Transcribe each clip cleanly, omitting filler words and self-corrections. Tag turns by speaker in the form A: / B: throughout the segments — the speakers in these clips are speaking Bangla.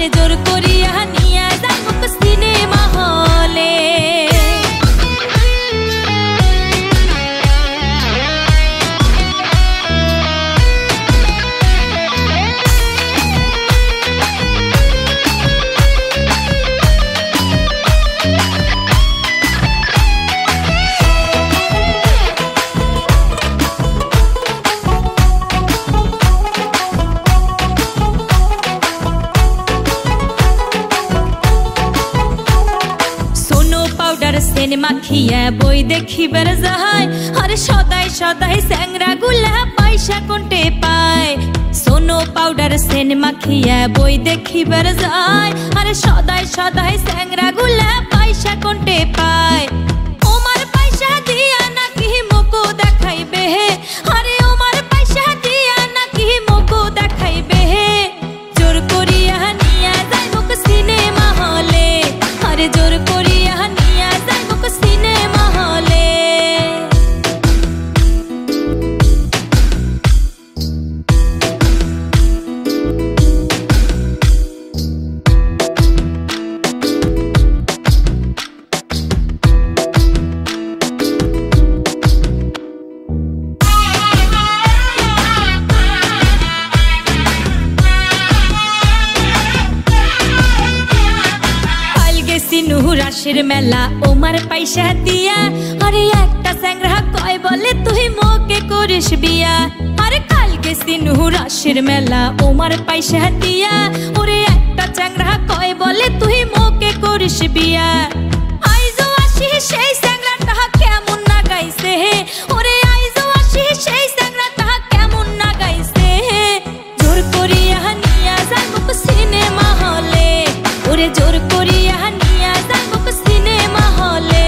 A: আরে জোর করিয়া নিয়া যাইব সিনেমা হলে। সিনেমা খিয়া বই দেখিবার যায়, আরে সদাই সদাই স্যাংরা গুলা পয়সা কোনটে পায়। সোনো পাউডার সিনেমা খিয়া বই দেখিবার যায়, আরে সদাই সদাই স্যাংরা গুলা পয়সা কোনটে পায়। ওমার পয়সা দিয়া নাকি মুকো দেখাইবে, আরে ওমার পয়সা দিয়া নাকি মুকো দেখাইবে। জোর করিয়া নিয়া যাইব সিনেমা হলে, আরে জোর করিয়া নিয়া যাইব সিনেমা হলে। রাশের মেলা ওমার পয়সা দিয়া, আরে একটা স্যাংরা কয় বলে তুই মোকে করিস বিয়া। আরে কাল গেছি রাশের মেলা ওমার পয়সা দিয়া, ওরে একটা স্যাংরা কয় বলে তুই মোকে করিস বিয়া। আইজো আসি সেই স্যাংরাটা কেমন না গাইছে, ওরে আইজো আসি সেই স্যাংরাটা কেমন না গাইছে। জোর করিয়া নিয়া যাইব সিনেমা হলে, ওরে জোর করিয়া নিয়া যাইব সিনেমা হলে।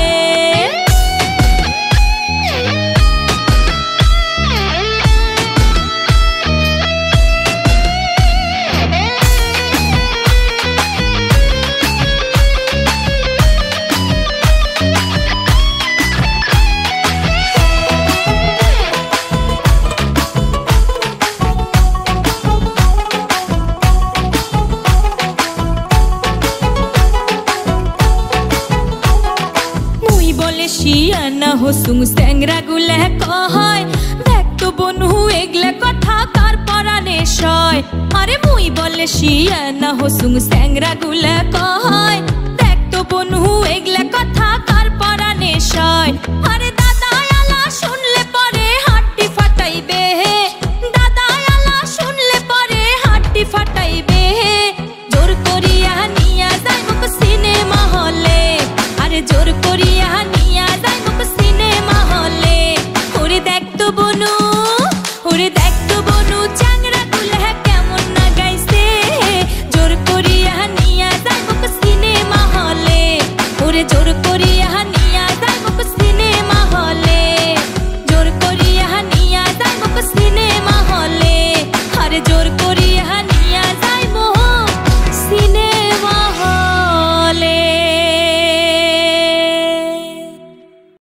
A: শিয়ানা হসুং স্যাংরা গুলা কয়, দেখ তো বনু এগলা কথা কার পরানে সয়। আরে মুই বলে শিয়ানা হসুং স্যাংরা গুলা কয়, দেখ তো বনু এগলা কথা কার পরানে সয়। আরে দাদা আলা শুনলে পরে হাড্ডি ফাটাইবে, দাদা আলা শুনলে পরে হাড্ডি ফাটাইবে। জোর করিয়া নিয়া যাইব সিনেমা হলে, আরে জোর করিয়া নিয়া যাইব সিনেমা হলে। ওরে দেখ তো বনু, ওরে দেখ তো বনু চ্যাংরা গুলা কেমন না গাইছে। জোর করিয়া নিয়া যাইব সিনেমা হলে, ওরে জোর করিয়া